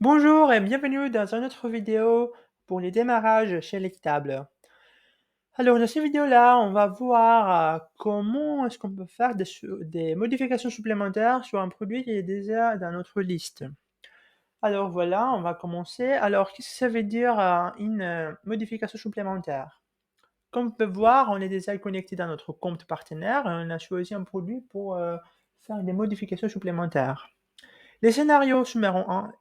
Bonjour et bienvenue dans une autre vidéo pour les démarrages chez l'équitable. Alors dans cette vidéo-là, on va voir comment est-ce qu'on peut faire des modifications supplémentaires sur un produit qui est déjà dans notre liste. Alors voilà, on va commencer. Alors qu'est-ce que ça veut dire une modification supplémentaire? Comme on peut voir, on est déjà connecté dans notre compte partenaire et on a choisi un produit pour faire des modifications supplémentaires. Les scénarios numéro 1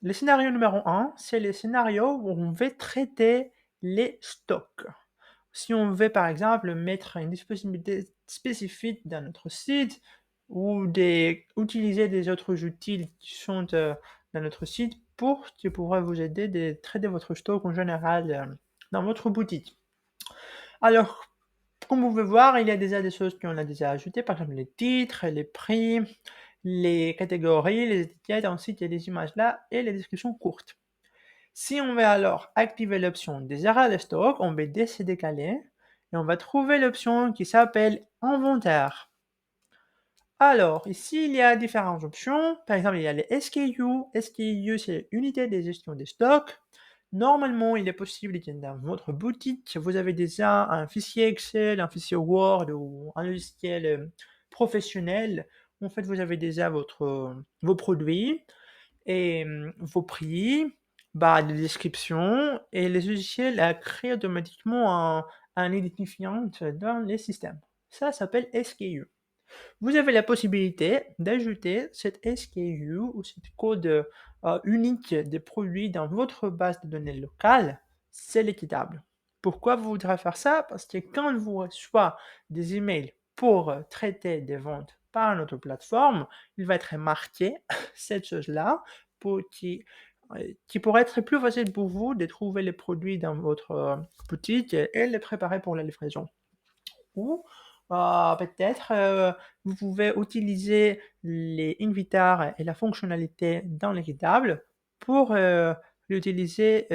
Le scénario numéro 1, c'est le scénario où on veut traiter les stocks. Si on veut par exemple mettre une disponibilité spécifique dans notre site ou utiliser des autres outils qui sont dans notre site qui pourraient vous aider de traiter votre stock en général dans votre boutique. Alors, comme vous pouvez voir, il y a déjà des choses qu'on a déjà ajoutées, par exemple les titres, les prix, les catégories, les étiquettes, ensuite il y a les images là et les descriptions courtes. Si on veut alors activer l'option des arrêts de stock, on va décaler et on va trouver l'option qui s'appelle inventaire. Alors, ici, il y a différentes options. Par exemple, il y a les SKU. SKU, c'est unité de gestion des stocks. Normalement, il est possible que dans votre boutique, vous avez déjà un fichier Excel, un fichier Word ou un logiciel professionnel. En fait, vous avez déjà vos produits et vos prix, des descriptions et les logiciels créent automatiquement un identifiant dans les systèmes. Ça s'appelle SKU. Vous avez la possibilité d'ajouter cette SKU ou cette code unique des produits dans votre base de données locale, c'est l'équitable. Pourquoi vous voudrez faire ça? Parce que quand vous recevez des emails pour traiter des ventes par notre plateforme, il va être marqué cette chose-là qui pourrait être plus facile pour vous de trouver les produits dans votre boutique et les préparer pour la livraison. Ou peut-être vous pouvez utiliser les invitars et la fonctionnalité dans l'équitable pour l'utiliser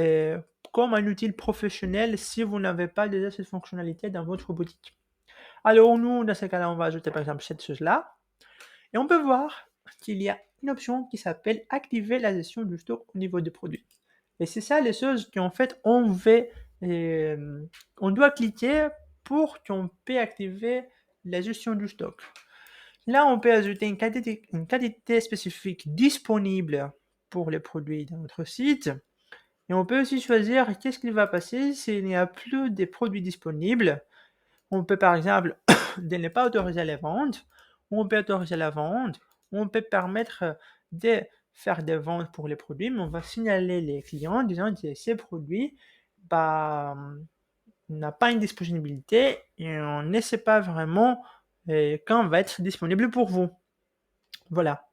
comme un outil professionnel si vous n'avez pas déjà cette fonctionnalité dans votre boutique. Alors nous, dans ce cas-là, on va ajouter par exemple cette chose-là et on peut voir qu'il y a une option qui s'appelle activer la gestion du stock au niveau des produits. Et c'est ça les choses qu'en fait on doit cliquer pour qu'on puisse activer la gestion du stock. Là, on peut ajouter une quantité spécifique disponible pour les produits dans notre site. Et on peut aussi choisir qu'est-ce qui va passer s'il n'y a plus de produits disponibles. On peut par exemple de ne pas autoriser la vente, ou on peut autoriser la vente, ou on peut permettre de faire des ventes pour les produits, mais on va signaler les clients en disant que ces produits bah, n'a pas une disponibilité et on ne sait pas vraiment quand va être disponible pour vous. Voilà.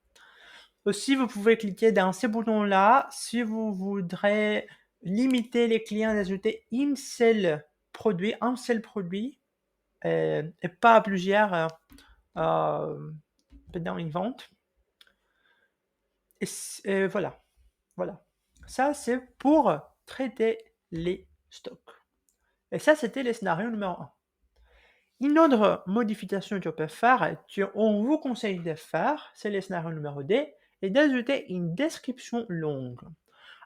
Aussi, vous pouvez cliquer dans ces boutons-là si vous voudrez limiter les clients d'ajouter un seul produit et pas plusieurs dans une vente. Et voilà. Voilà. Ça, c'est pour traiter les stocks. Et ça, c'était le scénario numéro 1. Une autre modification qu'on peut faire, qu'on vous conseille de faire, c'est le scénario numéro 2, et d'ajouter une description longue.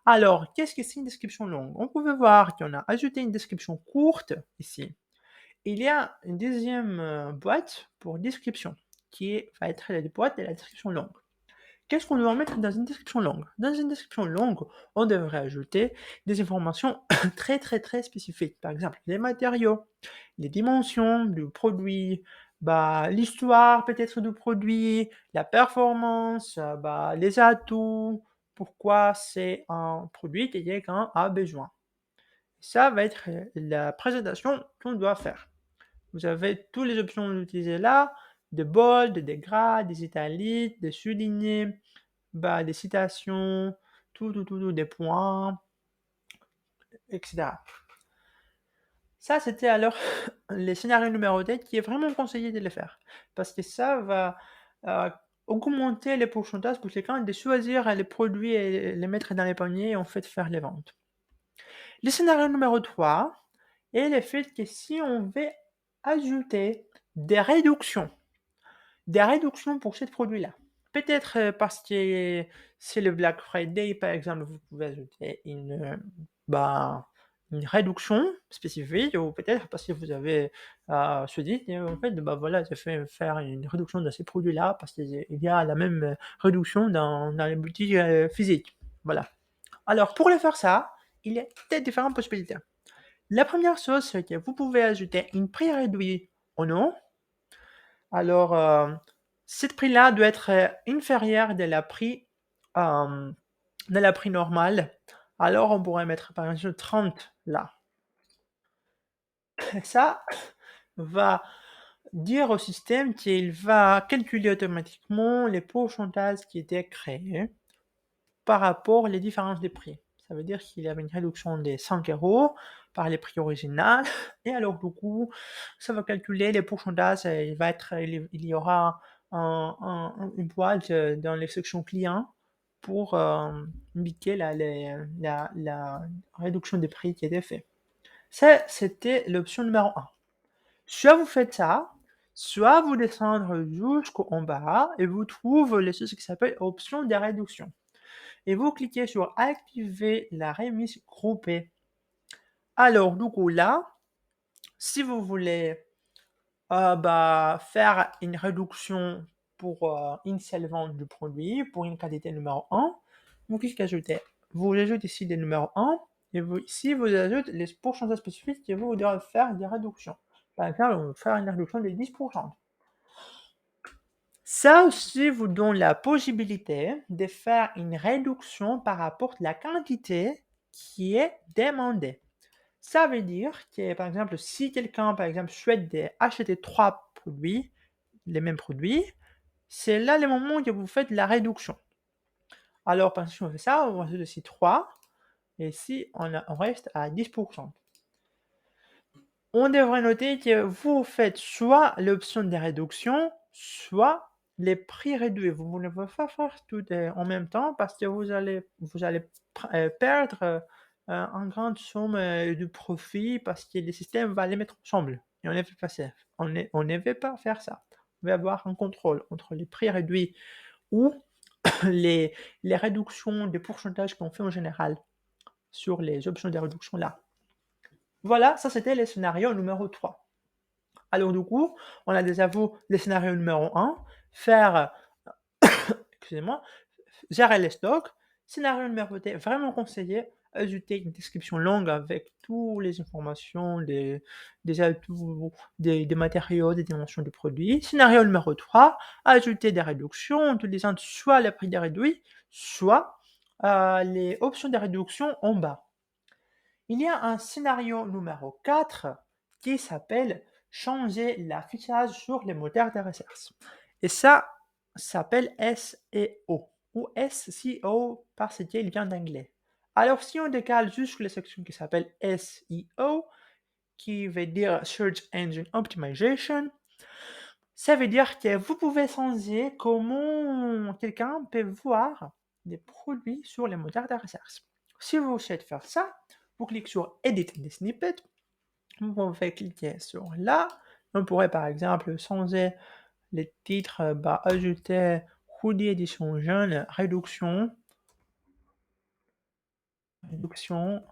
Alors, qu'est-ce que c'est une description longue? On pouvait voir qu'on a ajouté une description courte ici. Il y a une deuxième boîte pour description, va être la boîte de la description longue. Qu'est-ce qu'on doit mettre dans une description longue? Dans une description longue, on devrait ajouter des informations très très très spécifiques. Par exemple, les matériaux, les dimensions du produit, l'histoire peut-être du produit, la performance, les atouts, pourquoi c'est un produit que quelqu'un a besoin. Ça va être la présentation qu'on doit faire. Vous avez toutes les options utilisées là, de bold, des gras, des italiques, des soulignés, des citations, tout, des points, etc. Ça, c'était alors le scénario numéro 2 qui est vraiment conseillé de le faire. Parce que ça va augmenter les pourcentages pour quelqu'un de choisir les produits et les mettre dans les paniers et en fait faire les ventes. Le scénario numéro 3 est le fait que si on veut ajouter des réductions pour ce produit-là. peut-être parce que c'est le Black Friday, par exemple, vous pouvez ajouter une réduction spécifique, ou peut-être parce que vous avez se dit, en fait, bah voilà, je vais faire une réduction de ces produits-là parce qu'il y a la même réduction dans les boutiques physiques. Voilà. Alors, pour le faire ça, il y a peut-être différentes possibilités. La première chose, c'est que vous pouvez ajouter une prix réduit au nom. Alors, ce prix-là doit être inférieur euh, de la prix normal. Alors, on pourrait mettre par exemple 30 là. Et ça va dire au système qu'il va calculer automatiquement les pourcentages qui étaient créés par rapport aux différences des prix. Ça veut dire qu'il y avait une réduction des 5 euros par les prix originaux. Et alors, du coup, ça va calculer les pourcentages. Et il y aura une boîte dans les sections clients pour indiquer la réduction des prix qui était faite. Ça, c'était l'option numéro 1. Soit vous faites ça, soit vous descendez jusqu'en bas et vous trouvez les choses qui s'appellent option de réduction. Et vous cliquez sur activer la remise groupée. Alors, du coup, là, si vous voulez faire une réduction pour une seule vente du produit, pour une qualité numéro 1, vous cliquez ajouter. Vous ajoutez ici des numéros 1 et ici, vous ajoutez les pourcentages spécifiques que vous voudrez faire des réductions. Par exemple, on va faire une réduction de 10%. Ça aussi vous donne la possibilité de faire une réduction par rapport à la quantité qui est demandée. Ça veut dire que, par exemple, si quelqu'un, par exemple, souhaite acheter 3 produits, les mêmes produits, c'est là le moment où vous faites la réduction. Alors, par exemple, si on fait ça, on ajoute ici 3, et ici, on reste à 10%. On devrait noter que vous faites soit l'option de réduction, soit les prix réduits. Vous ne pouvez pas faire tout en même temps parce que vous allez perdre une grande somme de profit parce que le système va les mettre ensemble. Et on ne veut pas ça. On ne veut pas faire ça. On veut avoir un contrôle entre les prix réduits ou les réductions des pourcentages qu'on fait en général sur les options de réduction là. Voilà, ça c'était le scénario numéro 3. Alors du coup, on a déjà vu le scénario numéro 1, faire, excusez-moi, gérer les stocks. Scénario numéro 2, vraiment conseillé, ajouter une description longue avec toutes les informations, des atouts, des matériaux, des dimensions du produit. Scénario numéro 3, ajouter des réductions en utilisant soit le prix des réduits, soit les options de réduction en bas. Il y a un scénario numéro 4 qui s'appelle changer l'affichage sur les moteurs de recherche. Et ça s'appelle SEO ou SEO parce qu'il vient d'anglais. Alors, si on décale juste la section qui s'appelle SEO, qui veut dire Search Engine Optimization, ça veut dire que vous pouvez changer comment quelqu'un peut voir des produits sur les moteurs de recherche. Si vous souhaitez faire ça, vous cliquez sur Edit the snippet, vous pouvez cliquer sur là, on pourrait par exemple changer les titres, ajouter Hoodie édition jeune, réduction 10%,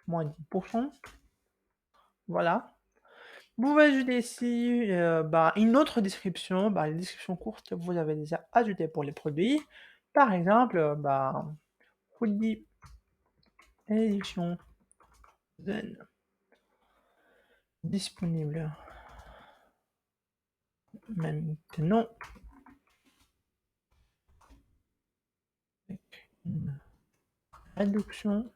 moins 10%, voilà. Vous pouvez ajouter ici une autre description, la description courte que vous avez déjà ajoutée pour les produits. Par exemple, Hoodie édition jeune disponible maintenant avec une réduction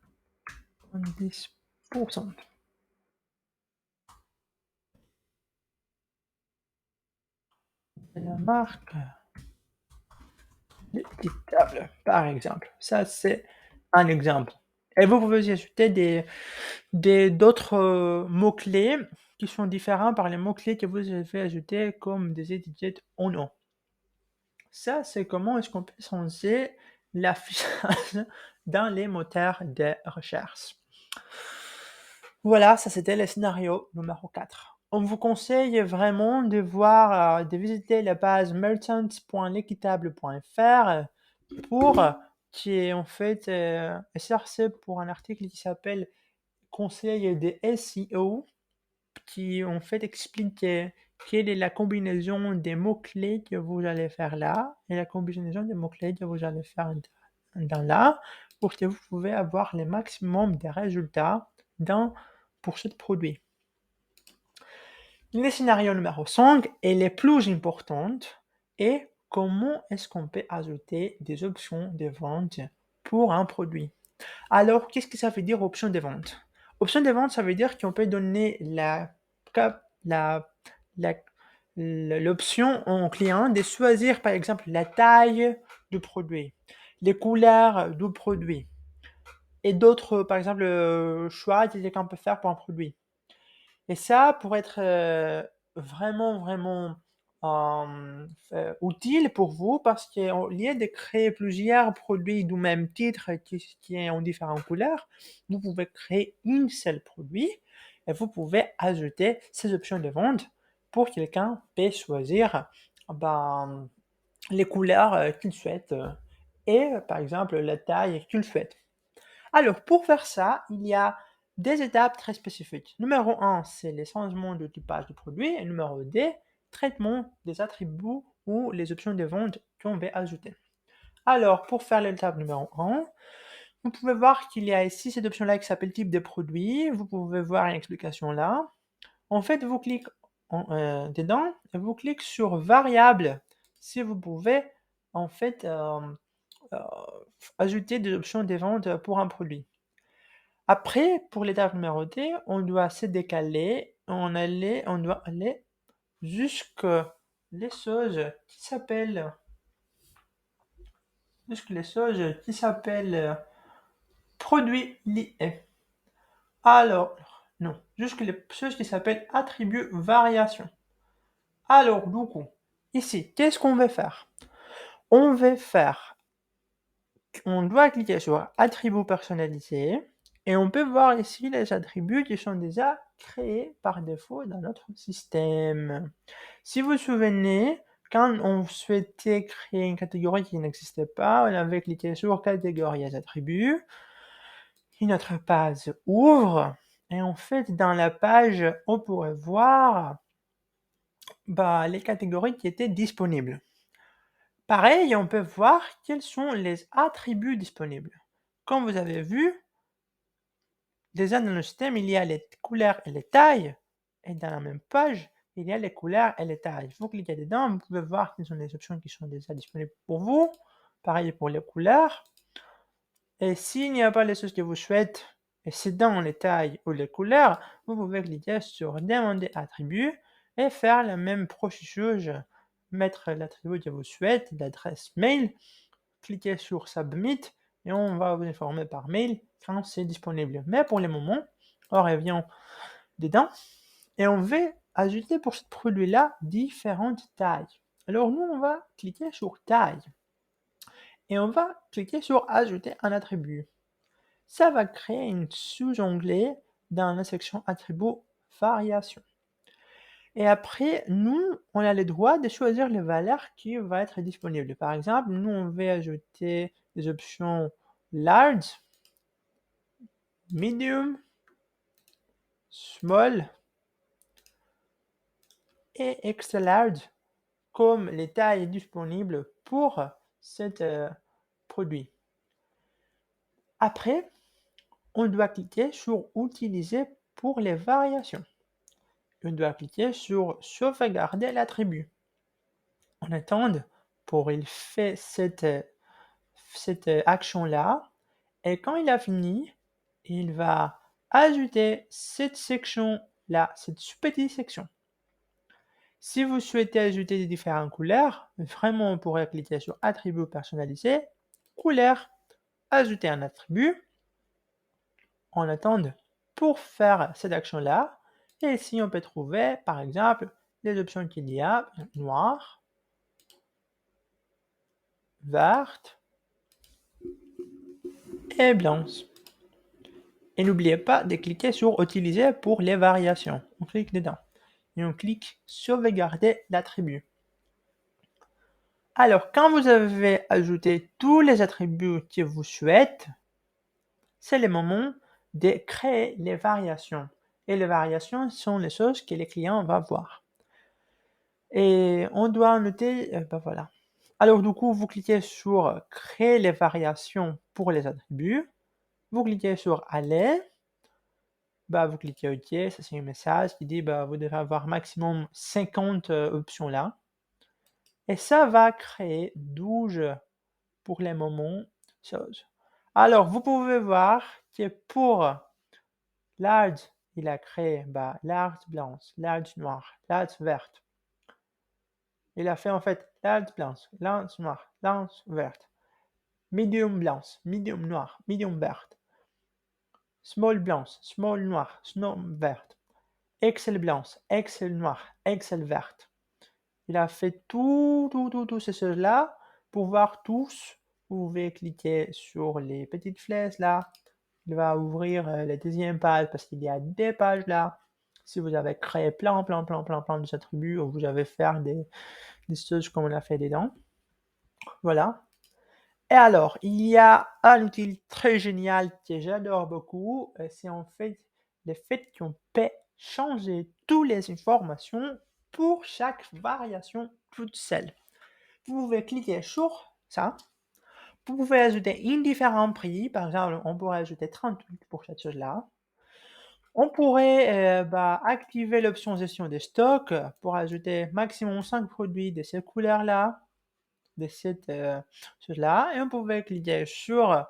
de 10%. Et la marque l'équitable, par exemple. Ça, c'est un exemple. Et vous pouvez ajouter d'autres mots-clés qui sont différents par les mots-clés que vous avez ajoutés comme des étiquettes ou non. Ça, c'est comment est-ce qu'on peut changer l'affichage dans les moteurs de recherche. Voilà, ça c'était le scénario numéro 4. On vous conseille vraiment de voir, de visiter la page merchants.l'équitable.fr pour qui est en fait chercher pour un article qui s'appelle Conseil des SEO qui en fait explique quelle est la combinaison des mots-clés que vous allez faire là et la combinaison des mots-clés que vous allez faire dans là pour que vous pouvez avoir le maximum de résultats pour ce produit. Le scénario numéro 5 est le plus important et comment est-ce qu'on peut ajouter des options de vente pour un produit. Alors, qu'est-ce que ça veut dire option de vente? Option de vente, ça veut dire qu'on peut donner l'option au client de choisir, par exemple, la taille du produit, les couleurs du produit et d'autres, par exemple, choix qu'on peut faire pour un produit. Et ça, pour être vraiment utile pour vous, parce qu'au lieu de créer plusieurs produits du même titre qui est en différentes couleurs, vous pouvez créer une seule produit et vous pouvez ajouter ces options de vente pour que quelqu'un puisse choisir les couleurs qu'il souhaite et par exemple la taille qu'il souhaite. Alors, pour faire ça, il y a des étapes très spécifiques. Numéro 1, c'est les changements de typage du produit. Et numéro 2, traitement des attributs ou les options de vente qu'on va ajouter. Alors, pour faire l'étape numéro 1, vous pouvez voir qu'il y a ici cette option-là qui s'appelle type de produit. Vous pouvez voir une explication là. En fait, vous cliquez dedans et vous cliquez sur variable si vous pouvez en fait euh, ajouter des options de vente pour un produit. Après, pour l'étape numéro 2, on doit se décaler, on doit aller jusque les choses qui s'appellent, produits liés. Alors, non, jusque les choses qui s'appellent attributs variation. Alors, du coup, ici, qu'est-ce qu'on va faire? On doit cliquer sur attributs personnalisés et on peut voir ici les attributs qui sont déjà créés par défaut dans notre système. Si vous vous souvenez, quand on souhaitait créer une catégorie qui n'existait pas, on avait cliqué sur catégorie et attributs, et notre page ouvre, et en fait, dans la page, on pourrait voir les catégories qui étaient disponibles. Pareil, on peut voir quels sont les attributs disponibles. Comme vous avez vu, déjà dans le système, il y a les couleurs et les tailles, et dans la même page, il y a les couleurs et les tailles. Vous cliquez dedans, vous pouvez voir quelles sont les options qui sont déjà disponibles pour vous. Pareil pour les couleurs. Et s'il n'y a pas les choses que vous souhaitez, et c'est dans les tailles ou les couleurs, vous pouvez cliquer sur demander attribut et faire la même processus, mettre l'attribut que vous souhaitez, l'adresse mail, cliquez sur submit et on va vous informer par mail quand c'est disponible. Mais pour le moment, on revient dedans et on va ajouter pour ce produit-là différentes tailles. Alors nous, on va cliquer sur taille et on va cliquer sur ajouter un attribut. Ça va créer une sous-onglet dans la section attributs variation. Et après, nous, on a le droit de choisir les valeurs qui vont être disponibles. Par exemple, nous, on va ajouter des options large, medium, small et extra large comme les tailles disponibles pour cet produit. Après, on doit cliquer sur utiliser pour les variations. On doit cliquer sur sauvegarder l'attribut. On attend pour il fait cette action-là. Et quand il a fini, il va ajouter cette section-là, cette petite section. Si vous souhaitez ajouter des différentes couleurs, vraiment on pourrait cliquer sur attribut personnalisé, couleur, ajouter un attribut. On attend pour faire cette action-là. Et ici, on peut trouver, par exemple, les options qu'il y a, noir, verte et blanche. Et n'oubliez pas de cliquer sur utiliser pour les variations. On clique dedans. et on clique sauvegarder l'attribut. Alors, quand vous avez ajouté tous les attributs que vous souhaitez, c'est le moment de créer les variations. Et les variations sont les choses que les clients vont voir. Et on doit noter, voilà. Alors du coup, vous cliquez sur créer les variations pour les attributs. Vous cliquez sur aller. Vous cliquez OK, ça c'est un message qui dit vous devez avoir maximum 50 options là. Et ça va créer 12 pour les moments choses. Alors, vous pouvez voir que pour large, il a créé large blanche, large noire, large verte. Il a fait en fait large blanche, large noire, large verte, medium blanche, medium noire, medium verte, small blanche, small noire, small verte, Excel blanche, Excel noire, Excel verte. Il a fait tout ces choses-là. Pour voir tous, vous pouvez cliquer sur les petites flèches là. Il va ouvrir la deuxième page parce qu'il y a des pages là. Si vous avez créé plein de attributs ou vous avez fait des choses comme on a fait dedans. Voilà. Et alors, il y a un outil très génial que j'adore beaucoup. C'est en fait le fait qu'on peut changer toutes les informations pour chaque variation toute seule. Vous pouvez cliquer sur ça. Vous pouvez ajouter un différent prix. Par exemple, on pourrait ajouter 38 pour cette chose-là. On pourrait activer l'option gestion des stocks pour ajouter maximum 5 produits de ces couleurs-là, de cette chose-là. Et on pouvait cliquer sur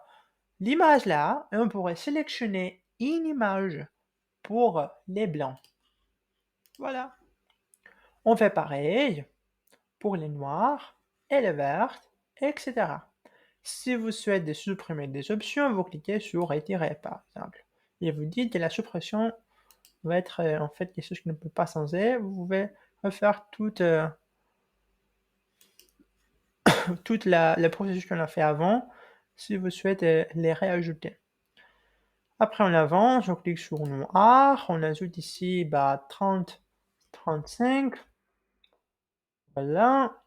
l'image-là et on pourrait sélectionner une image pour les blancs. Voilà. On fait pareil pour les noirs et les vertes, etc. Si vous souhaitez supprimer des options, vous cliquez sur retirer par exemple. Et vous dites que la suppression va être en fait quelque chose qui ne peut pas changer. Vous pouvez refaire toute la processus qu'on a fait avant si vous souhaitez les réajouter. Après on avance, on clique sur noir, on ajoute ici 30, 35. Voilà.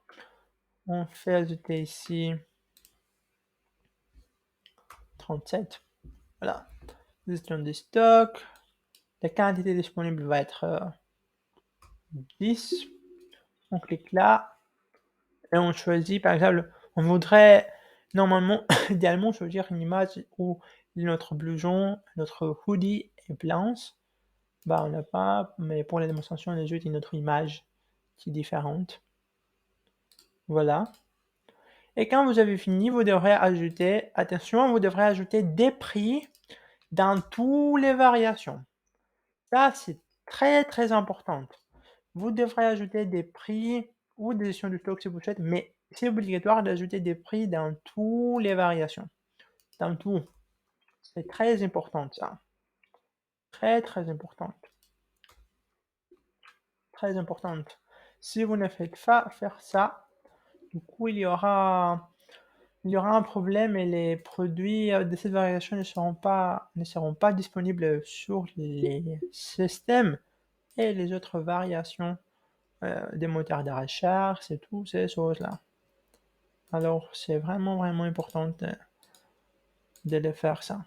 On fait ajouter ici 37. Voilà. Gestion des stocks. La quantité disponible va être 10. On clique là. Et on choisit, par exemple, on voudrait normalement, idéalement, choisir une image où notre blouson, notre hoodie est blanche. On n'a pas, mais pour la démonstration, on ajoute une autre image qui est différente. Voilà. Et quand vous avez fini, vous devrez ajouter, attention, vous devrez ajouter des prix dans toutes les variations. Ça, c'est très important. Vous devrez ajouter des prix ou des gestions du stock si vous souhaitez, mais c'est obligatoire d'ajouter des prix dans toutes les variations. Dans tout. C'est très important ça. Très important. Très importante. Si vous ne faites pas faire ça, du coup il y aura un problème et les produits de cette variation ne seront pas disponibles sur les systèmes et les autres variations des moteurs de recherche et toutes ces choses-là. Alors, c'est vraiment important de le faire ça.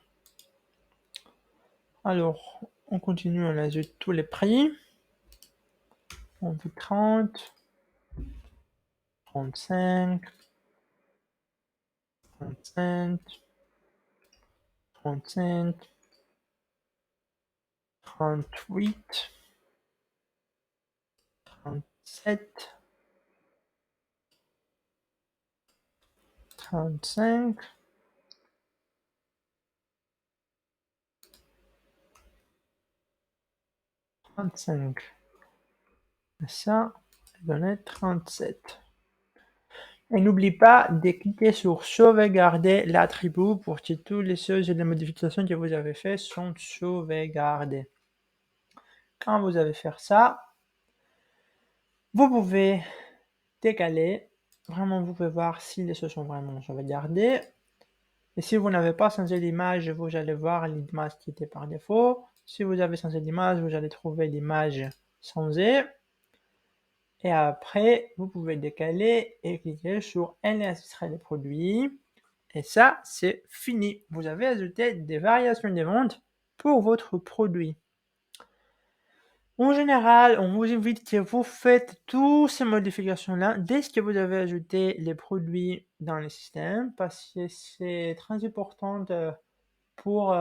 Alors, on continue, on ajoute tous les prix. On dit 30, 35, 35, 35, 38, 37, 35, 35. Et ça, donner 37. Et n'oublie pas de cliquer sur sauvegarder l'attribut pour que toutes les choses et les modifications que vous avez faites sont sauvegardées. Quand vous avez fait ça, vous pouvez décaler. Vraiment, vous pouvez voir si les choses sont vraiment sauvegardées. Et si vous n'avez pas changé l'image, vous allez voir l'image qui était par défaut. Si vous avez changé l'image, vous allez trouver l'image changée. Et après, vous pouvez décaler et cliquer sur « Enregistrer les produits ». Et ça, c'est fini. Vous avez ajouté des variations de vente pour votre produit. En général, on vous invite que vous faites toutes ces modifications-là dès que vous avez ajouté les produits dans le système, parce que c'est très important pour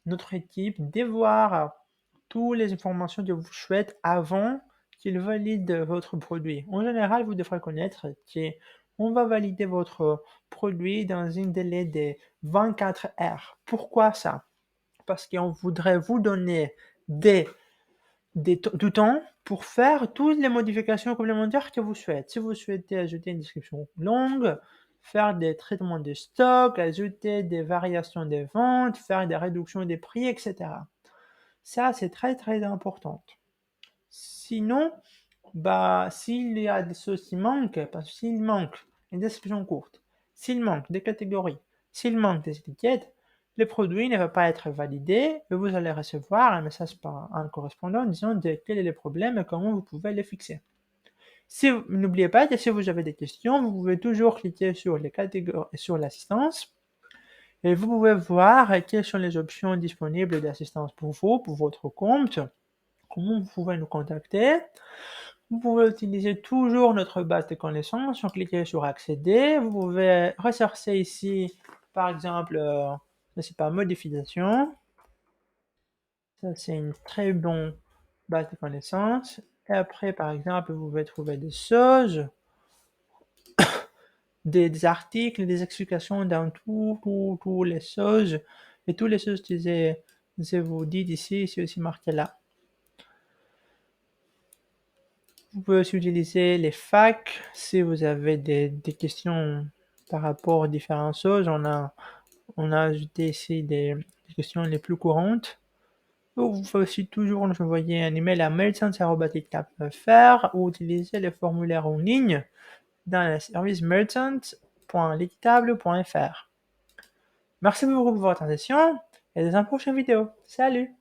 notre équipe de voir toutes les informations que vous souhaitez avant qu'il valide votre produit. En général, vous devrez connaître qu'on va valider votre produit dans un délai de 24 heures. Pourquoi ça? Parce qu'on voudrait vous donner du temps pour faire toutes les modifications complémentaires que vous souhaitez. Si vous souhaitez ajouter une description longue, faire des traitements de stock, ajouter des variations des ventes, faire des réductions des prix, etc. Ça, c'est très, très important. Sinon, s'il y a des choses qui manquent, parce que s'il manque une description courte, s'il manque des catégories, s'il manque des étiquettes, le produit ne va pas être validé et vous allez recevoir un message par un correspondant disant quel est le problème et comment vous pouvez le fixer. N'oubliez pas que si vous avez des questions, vous pouvez toujours cliquer sur les catégories, sur l'assistance, et vous pouvez voir quelles sont les options disponibles d'assistance pour vous, pour votre compte, comment vous pouvez nous contacter. Vous pouvez utiliser toujours notre base de connaissances en cliquant sur accéder. Vous pouvez rechercher ici, par exemple, je ne sais pas, modification. Ça, c'est une très bonne base de connaissances. Et après, par exemple, vous pouvez trouver des choses, des articles, des explications dans toutes les choses. Et toutes les choses que je vous dis ici, c'est aussi marqué là. Vous pouvez aussi utiliser les facs si vous avez des questions par rapport aux différentes choses. On a ajouté ici des questions les plus courantes. Vous pouvez aussi toujours nous envoyer un email à merchants@liquidtable.fr ou utiliser le formulaire en ligne dans le service merchants.liquidtable.fr. Merci beaucoup pour votre attention et à la prochaine vidéo. Salut!